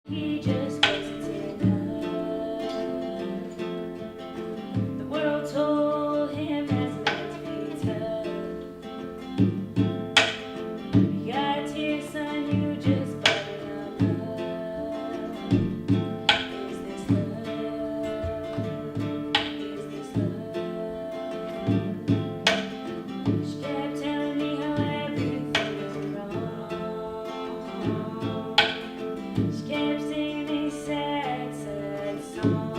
He just wasn't enough. The world told him that's meant to be tough. You got tears, son, you just button up love. Is this love? Is this love? She kept telling me how everything was wrong. She kept singing these sad, sad songs.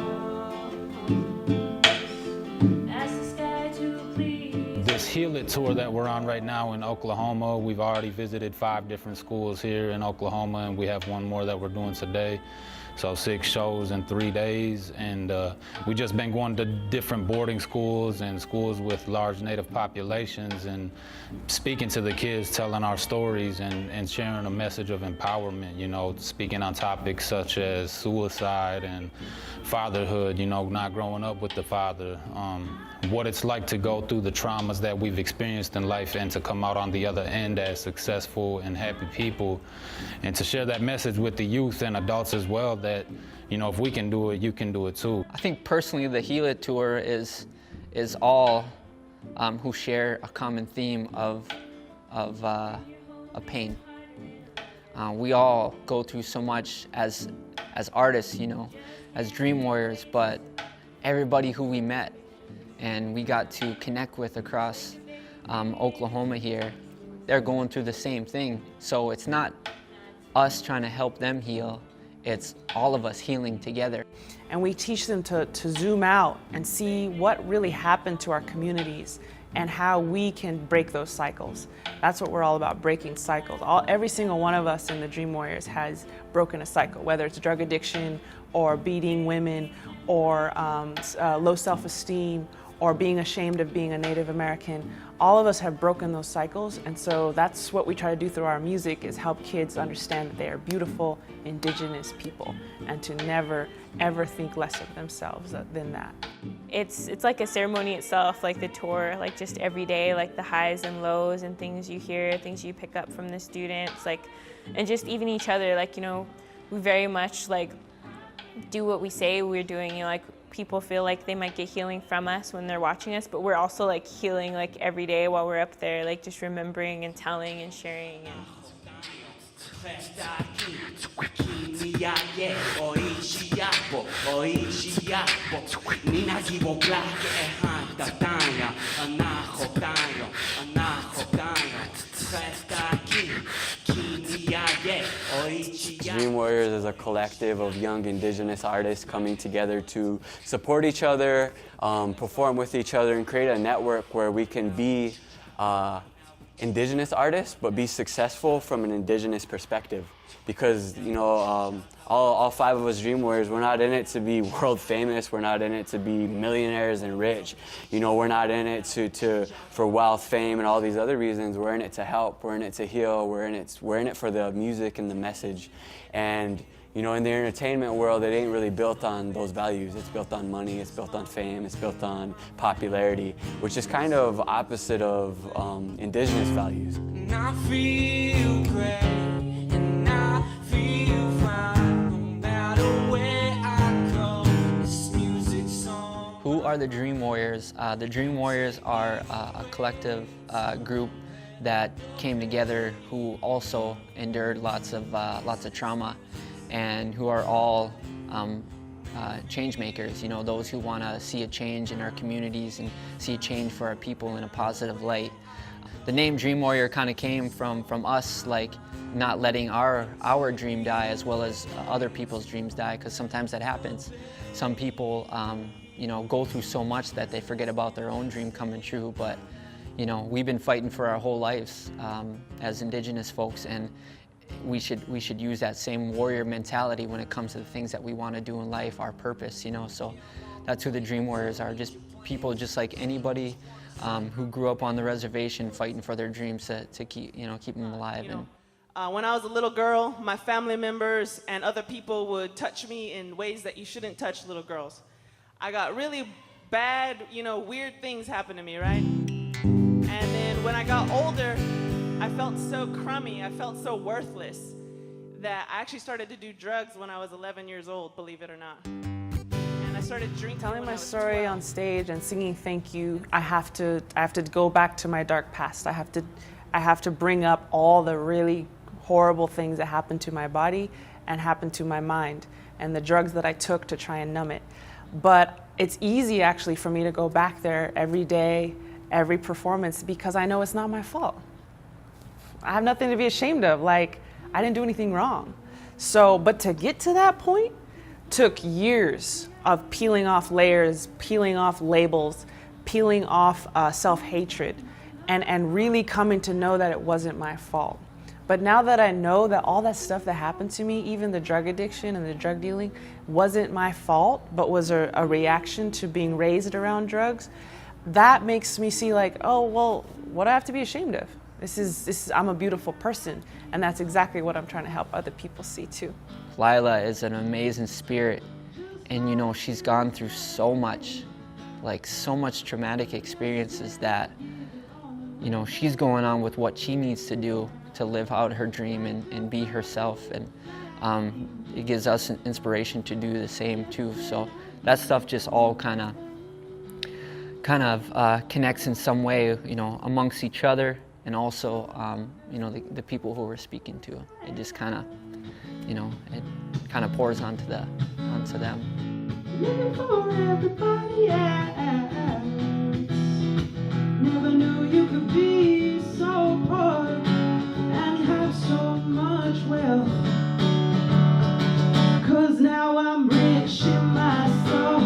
Asked the sky to please. This Heal It tour that we're on right now in Oklahoma, we've already visited 5 different schools here in Oklahoma, and we have one more that we're doing today. So 6 shows in 3 days, and we just been going to different boarding schools and schools with large Native populations and speaking to the kids, telling our stories and sharing a message of empowerment, you know, speaking on topics such as suicide and fatherhood, you know, not growing up with the father, what it's like to go through the traumas that we've experienced in life and to come out on the other end as successful and happy people, and to share that message with the youth and adults as well, that, you know, if we can do it, you can do it too. I think personally the Heal It tour is all who share a common theme of a pain. We all go through so much as artists, you know, as dream warriors, but everybody who we met and we got to connect with across Oklahoma here, they're going through the same thing. So it's not us trying to help them heal, it's all of us healing together. And we teach them to zoom out and see what really happened to our communities and how we can break those cycles. That's what we're all about, breaking cycles. Every single one of us in the Dream Warriors has broken a cycle, whether it's drug addiction or beating women or low self-esteem or being ashamed of being a Native American. All of us have broken those cycles, and so that's what we try to do through our music, is help kids understand that they are beautiful Indigenous people and to never, ever think less of themselves than that. It's like a ceremony itself, like the tour, like just every day, like the highs and lows and things you hear, things you pick up from the students, like, and just even each other, like, you know, we very much like do what we say we're doing, you know, like people feel like they might get healing from us when they're watching us, but we're also like healing like every day while we're up there, like just remembering and telling and sharing. Dream Warriors is a collective of young Indigenous artists coming together to support each other, perform with each other, and create a network where we can be Indigenous artists, but be successful from an Indigenous perspective. Because, you know, all 5 of us Dream Warriors, we're not in it to be world famous, we're not in it to be millionaires and rich. You know, we're not in it for wealth, fame, and all these other reasons. We're in it to help, we're in it to heal, we're in it for the music and the message. And, you know, in the entertainment world, it ain't really built on those values. It's built on money, it's built on fame, it's built on popularity, which is kind of opposite of Indigenous values. And I feel great, and I feel fine, no matter where I go, this music song. Who are the Dream Warriors? The Dream Warriors are a collective group that came together who also endured lots of trauma, and who are all change makers, you know, those who want to see a change in our communities and see a change for our people in a positive light. The name Dream Warrior kind of came from us, like, not letting our dream die as well as other people's dreams die, because sometimes that happens. Some people, you know, go through so much that they forget about their own dream coming true, but, you know, we've been fighting for our whole lives as Indigenous folks, and we should use that same warrior mentality when it comes to the things that we want to do in life, our purpose, you know. So that's who the Dream Warriors are, just people just like anybody who grew up on the reservation fighting for their dreams to keep them alive. You know, when I was a little girl, my family members and other people would touch me in ways that you shouldn't touch little girls. I got really bad, you know, weird things happen to me, right? And then when I got older, I felt so crummy, I felt so worthless that I actually started to do drugs when I was 11 years old, believe it or not. And I started drinking. Telling my story on stage and singing thank you, I have to go back to my dark past. I have to bring up all the really horrible things that happened to my body and happened to my mind, and the drugs that I took to try and numb it. But it's easy actually for me to go back there every day, every performance, because I know it's not my fault. I have nothing to be ashamed of. Like, I didn't do anything wrong. So, but to get to that point took years of peeling off layers, peeling off labels, peeling off self-hatred, and really coming to know that it wasn't my fault. But now that I know that all that stuff that happened to me, even the drug addiction and the drug dealing, wasn't my fault, but was a reaction to being raised around drugs, that makes me see like, oh, well, what do I have to be ashamed of? This is, I'm a beautiful person, and that's exactly what I'm trying to help other people see too. Lyla is an amazing spirit, and you know, she's gone through so much, like so much traumatic experiences that, you know, she's going on with what she needs to do to live out her dream and be herself, and it gives us an inspiration to do the same too. So that stuff just all kind of connects in some way, you know, amongst each other, and also, you know, the people who we're speaking to. It just kind of, you know, it kind of pours onto them. Living for everybody else. Never knew you could be so poor and have so much wealth. 'Cause now I'm rich in my soul.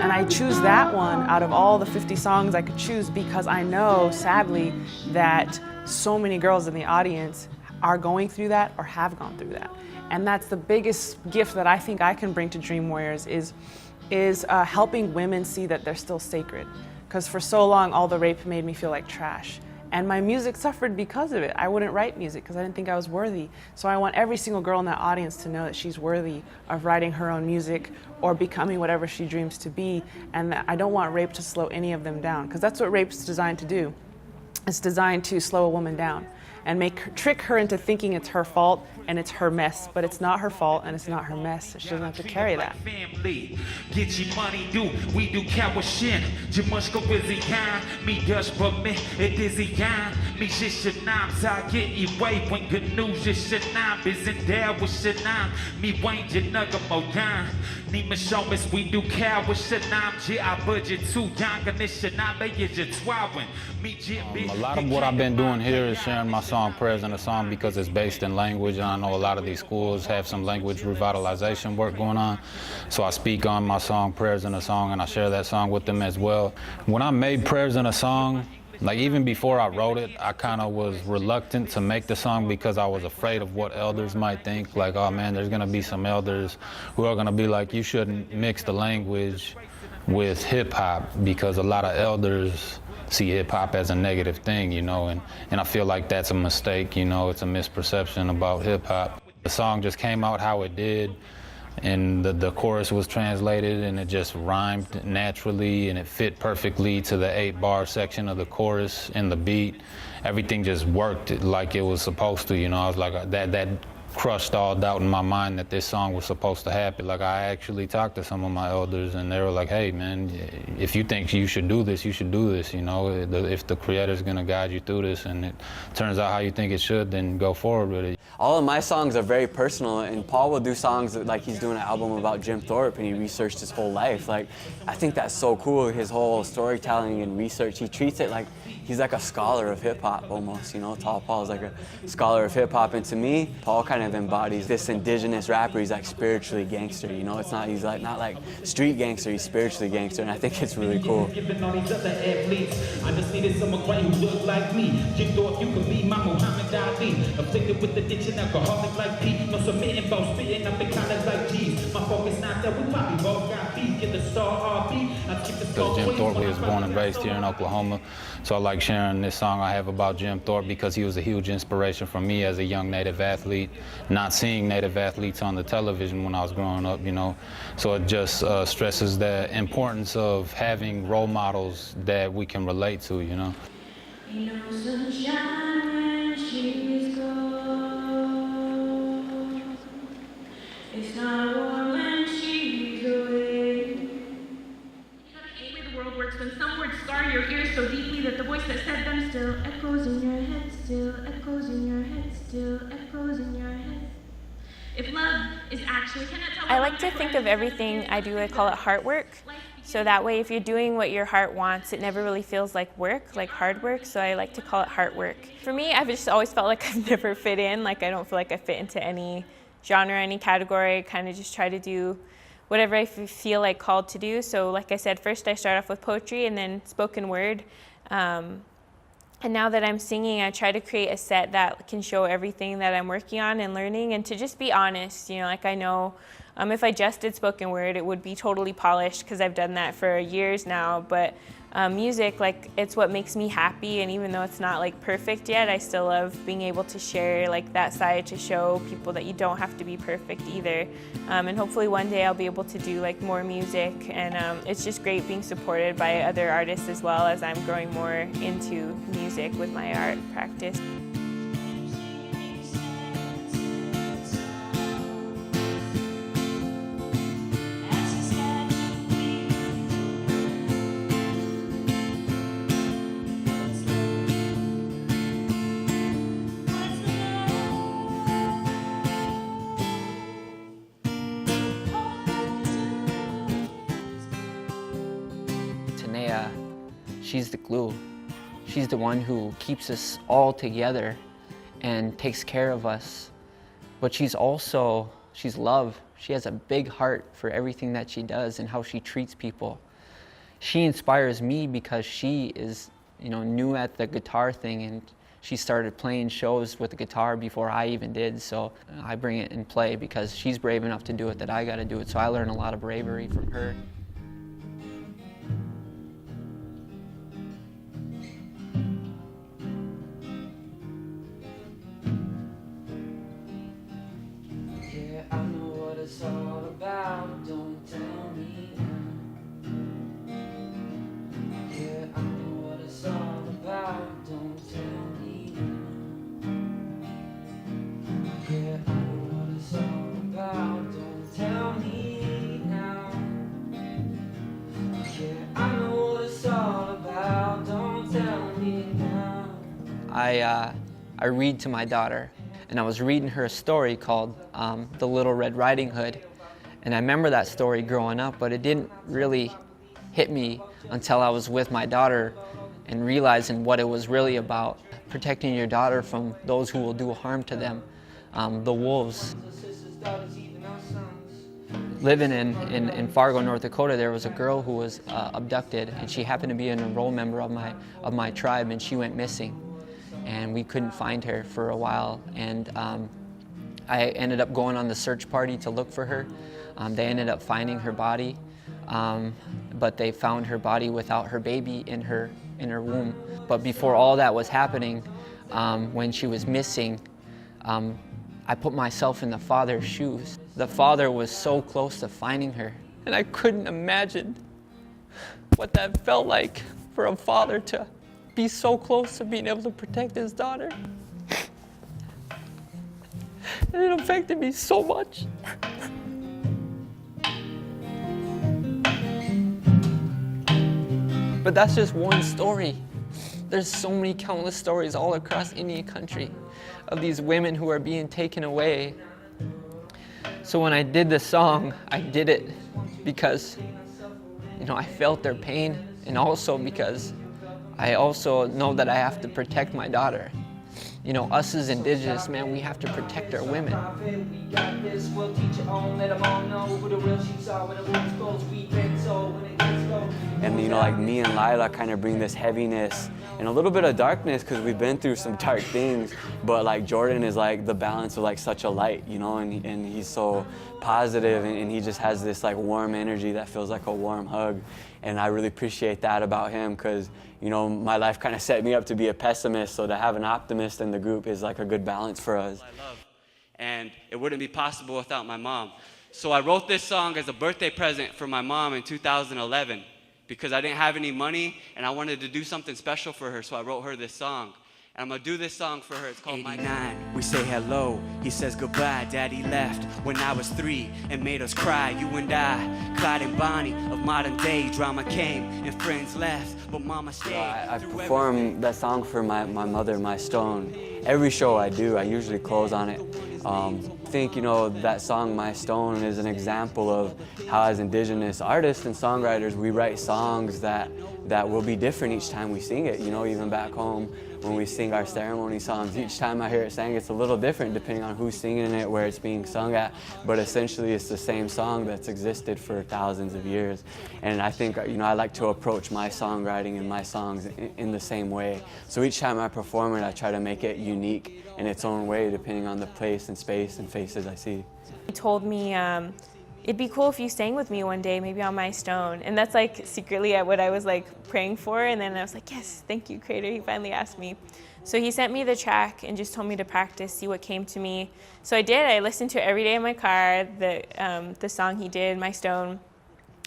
And I choose that one out of all the 50 songs I could choose because I know, sadly, that so many girls in the audience are going through that or have gone through that. And that's the biggest gift that I think I can bring to Dream Warriors is helping women see that they're still sacred. Because for so long, all the rape made me feel like trash. And my music suffered because of it. I wouldn't write music because I didn't think I was worthy. So I want every single girl in that audience to know that she's worthy of writing her own music or becoming whatever she dreams to be. And that I don't want rape to slow any of them down, because that's what rape's designed to do. It's designed to slow a woman down and trick her into thinking it's her fault and it's her mess, but it's not her fault and it's not her mess. She doesn't have to carry that. Get your money do, we do cowashin. Jumushko busy kind, me Dutch but me, it is a yarn. Me shishanam, sa get you way when good news shishanam isn't there with shanam. Me Wayne Janaga Moyan. Nima Shomas, we do cowashanam, G I budget too young and this shanam, they is your twawin. A lot of what I've been doing here is sharing my song Prayers in a Song because it's based in language, and I know a lot of these schools have some language revitalization work going on. So I speak on my song Prayers in a Song, and I share that song with them as well. When I made Prayers in a Song, like even before I wrote it, I kind of was reluctant to make the song because I was afraid of what elders might think. Like, oh man, there's gonna be some elders who are gonna be like, you shouldn't mix the language with hip hop, because a lot of elders see hip-hop as a negative thing, you know, and I feel like that's a mistake, you know, it's a misperception about hip-hop. The song just came out how it did, and the chorus was translated, and it just rhymed naturally, and it fit perfectly to the 8-bar section of the chorus and the beat. Everything just worked like it was supposed to, you know. I was like, that crushed all doubt in my mind that this song was supposed to happen. Like, I actually talked to some of my elders, and they were like, hey man, if you think you should do this, you should do this, you know. If the creator's gonna guide you through this and it turns out how you think it should, then go forward with it. All of my songs are very personal, and Paul will do songs like he's doing an album about Jim Thorpe and he researched his whole life. Like, I think that's so cool, his whole storytelling and research. He treats it like he's like a scholar of hip hop almost, you know. Tall Paul's like a scholar of hip hop, and to me, Paul kind of embodies this indigenous rapper. He's like spiritually gangster, you know. It's not, he's like not like street gangster, he's spiritually gangster, and I think it's really cool. I just needed someone great who looked like me. You thought you could be my Muhammad Ali. Afflicted with addiction, alcoholic like Pete. No submitting, both spitting, I'm the kind of like G's. My focus not that we probably both got beat. Get the star RB. Because Jim Thorpe was born and raised here in Oklahoma, so I like sharing this song I have about Jim Thorpe because he was a huge inspiration for me as a young Native athlete, not seeing Native athletes on the television when I was growing up, you know. So it just stresses the importance of having role models that we can relate to, you know. Ain't no sunshine she's gone. It's not warm when she's away. The way the world works when some words scar your ears so deeply that the voice that said them still Echoes in your head, still echoes in your head, still echoes in your head. if love is actually, can I tell I like to think of everything I do, I call it heartwork. So that way, if you're doing what your heart wants, it never really feels like work, like hard work. So I like to call it heartwork. For me, I've just always felt like I've never fit in. Like I don't feel like I fit into any genre, any category. I kind of just try to do whatever I feel like called to do. So like I said, first I start off with poetry and then spoken word. And now that I'm singing, I try to create a set that can show everything that I'm working on and learning, and to just be honest. You know, like I know if I just did spoken word, it would be totally polished because I've done that for years now. But music, like it's what makes me happy, and even though it's not like perfect yet, I still love being able to share like that side to show people that you don't have to be perfect either. And hopefully one day I'll be able to do like more music, and it's just great being supported by other artists as well as I'm growing more into music with my art practice. Tanaya, she's the glue. She's the one who keeps us all together and takes care of us. But she's love. She has a big heart for everything that she does and how she treats people. She inspires me because she is, new at the guitar thing, and she started playing shows with the guitar before I even did. So I bring it and play because she's brave enough to do it that I got to do it. So I learn a lot of bravery from her. It's all about, don't tell me now. Yeah, I know what it's all about, don't tell me now. Yeah, I know what it's all about, don't tell me now. Yeah, I know what it's all about, don't tell me now. I read to my daughter, and I was reading her a story called The Little Red Riding Hood. And I remember that story growing up, but it didn't really hit me until I was with my daughter and realizing what it was really about. Protecting your daughter from those who will do harm to them, the wolves. Living in Fargo, North Dakota, there was a girl who was abducted, and she happened to be an enrolled member of my tribe, and she went missing. And we couldn't find her for a while, and I ended up going on the search party to look for her. They ended up finding her body, but they found her body without her baby in her womb. But before all that was happening, when she was missing, I put myself in the father's shoes. The father was so close to finding her, and I couldn't imagine what that felt like for a father to be so close to being able to protect his daughter. And it affected me so much. But that's just one story. There's so many countless stories all across Indian country of these women who are being taken away. So when I did the song, I did it because, I felt their pain, and also because I also know that I have to protect my daughter. Us as Indigenous, man, we have to protect our women. And like me and Lyla kind of bring this heaviness and a little bit of darkness because we've been through some dark things. But like Jordan is like the balance of like such a light, and he's so positive, and he just has this like warm energy that feels like a warm hug. And I really appreciate that about him because, my life kind of set me up to be a pessimist, so to have an optimist in the group is like a good balance for us. I love, and it wouldn't be possible without my mom. So I wrote this song as a birthday present for my mom in 2011 because I didn't have any money and I wanted to do something special for her, so I wrote her this song. And I'm gonna do this song for her. It's called My 89, we say hello, he says goodbye. Daddy left when I was 3 and made us cry. You and I, Clyde and Bonnie of modern day. Drama came and friends left, but mama stayed. I perform that song for my mother, my stone. Every show I do, I usually close on it. I think, that song, My Stone, is an example of how as Indigenous artists and songwriters, we write songs that will be different each time we sing it. Even back home, when we sing our ceremony songs, each time I hear it sang, it's a little different depending on who's singing it, where it's being sung at, but essentially it's the same song that's existed for thousands of years. And I think, I like to approach my songwriting and my songs in the same way. So each time I perform it, I try to make it unique in its own way, depending on the place and space and faces I see. He told me, it'd be cool if you sang with me one day, maybe on My Stone. And that's like secretly what I was like praying for. And then I was like, yes, thank you, Creator. He finally asked me. So he sent me the track and just told me to practice, see what came to me. So I did. I listened to it every day in my car, the song he did, My Stone.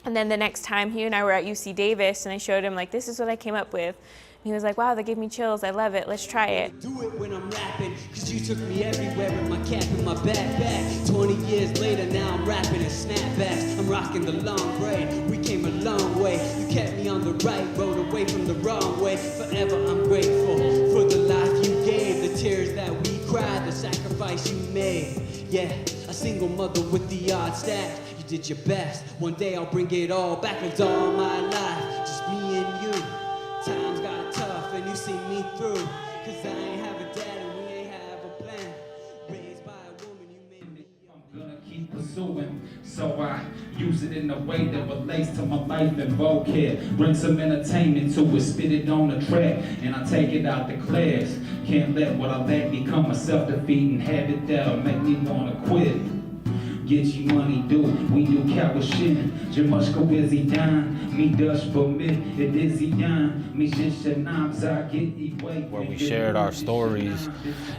And then the next time he and I were at UC Davis and I showed him like, this is what I came up with. He was like, wow, that gave me chills. I love it. Let's try it. Do it when I'm rapping, cause you took me everywhere with my cap and my backpack. 20 years later, now I'm rapping in snapbacks. I'm rocking the long braid. We came a long way. You kept me on the right road, away from the wrong way. Forever I'm grateful for the life you gave, the tears that we cried, the sacrifice you made. Yeah, a single mother with the odd staff. You did your best. One day I'll bring it all back. It's all my life, just me and you. Times got tough and you see me through. Cause I ain't have a dad and we ain't have a plan. Raised by a woman, you made me. I'm gonna keep pursuing, so I use it in a way that relates to my life and vocab. Bring some entertainment to it, spit it on the track, and I take it out the class. Can't let what I lack become a self-defeating habit that'll make me wanna quit. Get you money, do we do cow shit. Je must go busy down. Me does for me, it is young. Me just where we shared our stories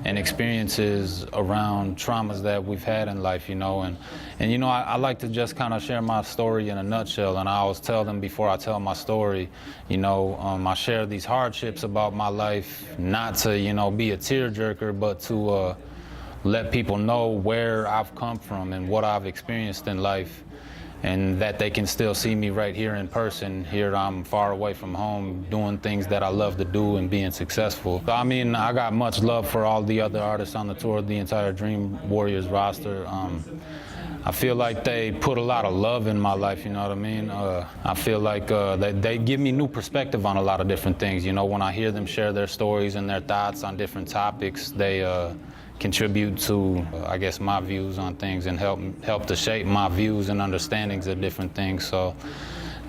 and experiences around traumas that we've had in life, and I like to just kind of share my story in a nutshell, and I always tell them before I tell my story, I share these hardships about my life, not to, be a tearjerker, but to let people know where I've come from and what I've experienced in life, and that they can still see me right here in person. Here I'm far away from home, doing things that I love to do and being successful. I got much love for all the other artists on the tour, the entire Dream Warriors roster. I feel like they put a lot of love in my life, you know what I mean? I feel like they give me new perspective on a lot of different things. When I hear them share their stories and their thoughts on different topics, they contribute to, I guess, my views on things and help to shape my views and understandings of different things. So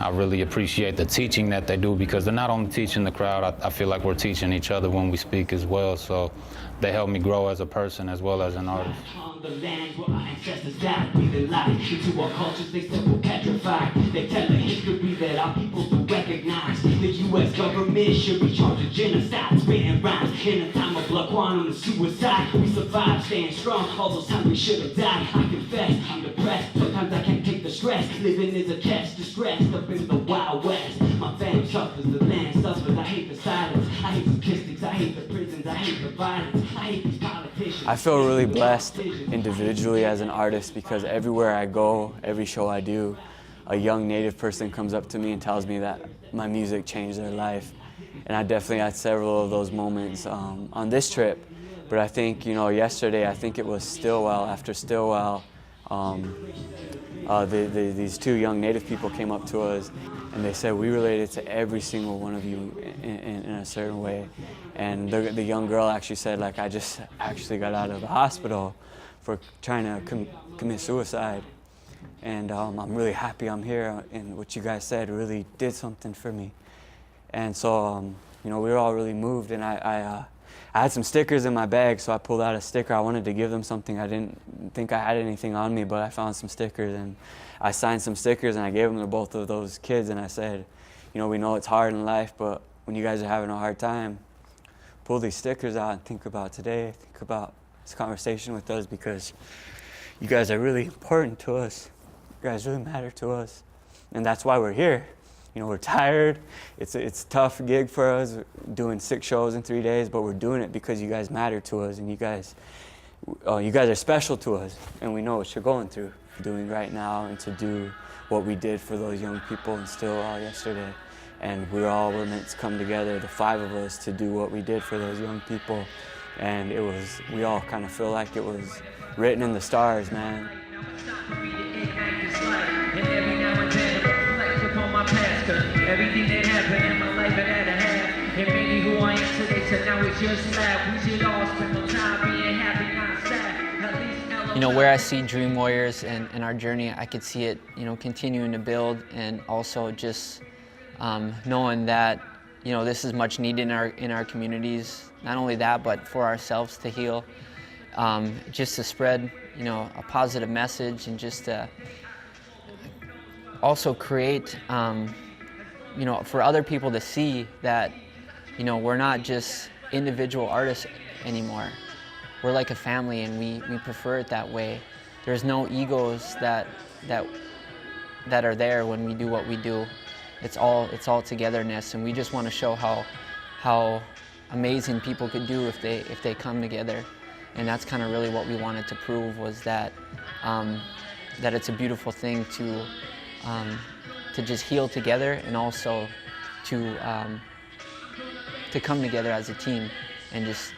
I really appreciate the teaching that they do, because they're not only teaching the crowd, I feel like we're teaching each other when we speak as well. So they help me grow as a person as well as an artist. On the land where our ancestors died, breathing life into our cultures, they simple petrified. They tell the history that our people will recognize. The U.S. government should be charged with genocide, spitting rhymes in a time of blood, quantum and suicide. We survived, staying strong. All those times we should have died. I confess, I'm depressed. Sometimes I can't take the stress. Living is a test, distressed up in the Wild West. My fam suffers, the land suffers. I hate the silence. I hate statistics. I hate the prisons. I hate the violence. I hate these politicians. I feel really blessed individually as an artist, because everywhere I go, every show I do, a young Native person comes up to me and tells me that my music changed their life. And I definitely had several of those moments on this trip. But I think, yesterday, I think it was Stillwell. After Stillwell, these two young Native people came up to us and they said, we related to every single one of you in a certain way. And the young girl actually said, like, I just actually got out of the hospital for trying to commit suicide. And I'm really happy I'm here, and what you guys said really did something for me. And so, we were all really moved, and I had some stickers in my bag, so I pulled out a sticker. I wanted to give them something. I didn't think I had anything on me, but I found some stickers, and I signed some stickers, and I gave them to both of those kids, and I said, we know it's hard in life, but when you guys are having a hard time, pull these stickers out and think about today, think about this conversation with us, because you guys are really important to us. You guys really matter to us. And that's why we're here. You know, we're tired. It's a tough gig for us, doing 6 shows in 3 days, but we're doing it because you guys matter to us, and you guys are special to us, and we know what you're going through. Doing right now, and to do what we did for those young people and still yesterday. And we're meant to come together, the 5 of us, to do what we did for those young people. And we all kind of feel like it was written in the stars, man. Everything that happened in my life, it had a half. It made me who I am today, so now it's just laugh. We should all spend no time being happy, not sad. At least You know, where I see Dream Warriors and our journey, I could see it, you know, continuing to build, and also just knowing that, you know, this is much needed in our communities. Not only that, but for ourselves to heal, just to spread, you know, a positive message, and just to also create, you know, for other people to see that, you know, we're not just individual artists anymore. We're like a family, and we prefer it that way. There's no egos that are there when we do what we do. It's all togetherness, and we just want to show how amazing people could do if they come together. And that's kind of really what we wanted to prove, was that that it's a beautiful thing to just heal together, and also to come together as a team and just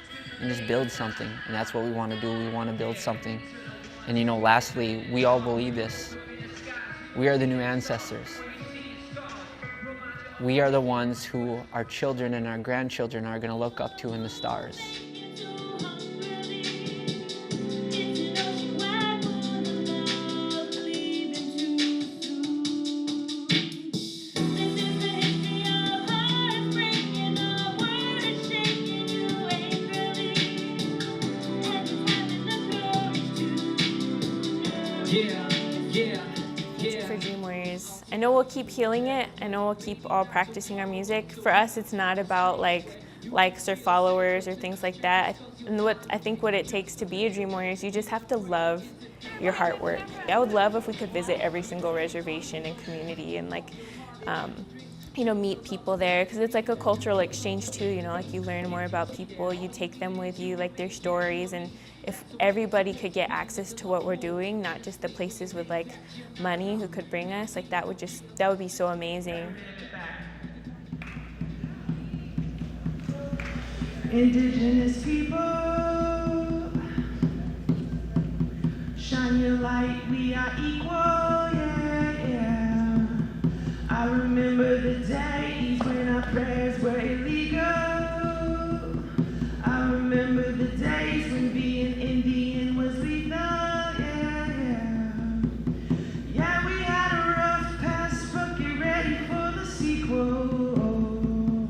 build something. And that's what we want to do. We want to build something. And, you know, lastly, we all believe this. We are the new ancestors. We are the ones who our children and our grandchildren are going to look up to in the stars. For Dream Warriors, I know we'll keep healing it. I know we'll keep all practicing our music. For us, it's not about likes or followers or things like that. And I think what it takes to be a Dream Warrior is you just have to love your heartwork. I would love if we could visit every single reservation and community and you know, meet people there, because it's like a cultural exchange too, you know, like you learn more about people, you take them with you, like their stories, and if everybody could get access to what we're doing, not just the places with like money who could bring us, like that would be so amazing. Indigenous people, shine your light, we are equal, yeah, yeah. I remember the days when our prayers were illegal. I remember the days when being Indian was lethal, yeah, yeah. Yeah, we had a rough past, but get ready for the sequel.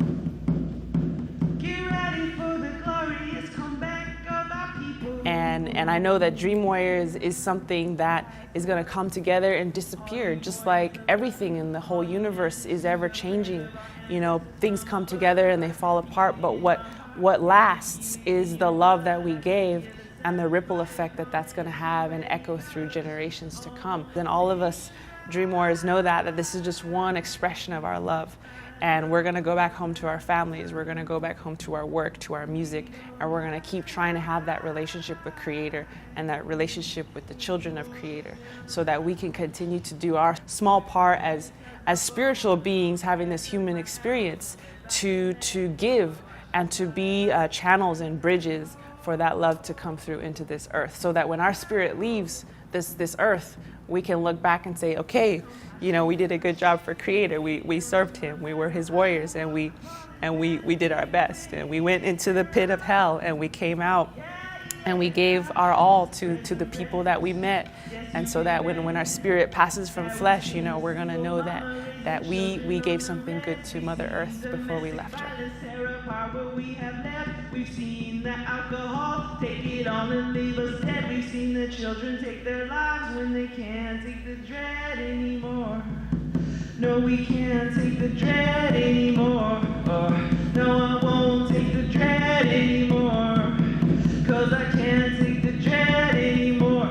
Get ready for the glorious comeback of our people. And I know that Dream Warriors is something that is going to come together and disappear, just like everything in the whole universe is ever changing. You know, things come together and they fall apart, but what lasts is the love that we gave and the ripple effect that that's going to have and echo through generations to come. And all of us Dream Warriors know that this is just one expression of our love. And we're going to go back home to our families, we're going to go back home to our work, to our music, and we're going to keep trying to have that relationship with Creator and that relationship with the children of Creator, so that we can continue to do our small part as spiritual beings having this human experience to give and to be channels and bridges for that love to come through into this earth, so that when our spirit leaves this earth, we can look back and say, okay, you know, we did a good job for Creator. We served Him. We were His warriors, and we did our best. And we went into the pit of hell, and we came out, and we gave our all to the people that we met. And so that when our spirit passes from flesh, you know, we're gonna know that we gave something good to Mother Earth before we left her. We've seen the alcohol take it all and leave us dead. We've seen the children take their lives when they can't take the dread anymore. No, we can't take the dread anymore. No, I won't take the dread anymore. 'Cause I can't take the dread anymore.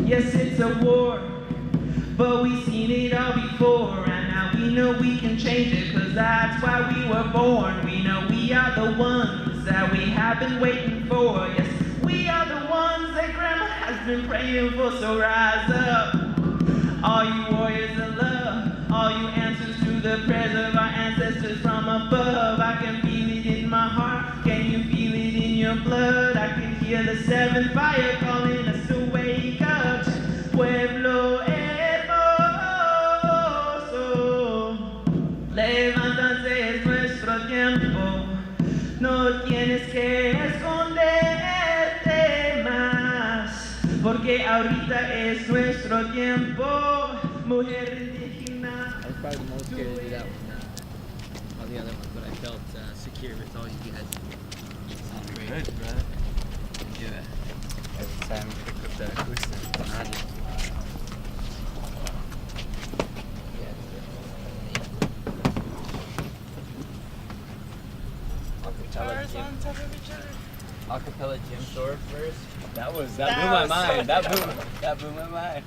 Yes, it's a war, but we've seen it all before, and now we we know we can change it, cause that's why we were born. We know we are the ones that we have been waiting for. Yes, we are the ones that grandma has been praying for, so rise up. All you warriors of love, all you answers to the prayers of our ancestors from above. I can feel it in my heart, can you feel it in your blood? I can hear the seventh fire calling us to wake up. Pueblo hermoso, levántate, es nuestro tiempo. No tienes que esconderte más, porque ahorita es nuestro tiempo. Mujer indígena. I was probably the most scared to do that one than all the other ones, but I felt secure with all you guys. Sounds great. Good, brother. Yeah. Every time we pick up that acoustic behind it. Guitars on top of each other. Acapella Jim Thorpe verse. That blew my mind. That blew my mind.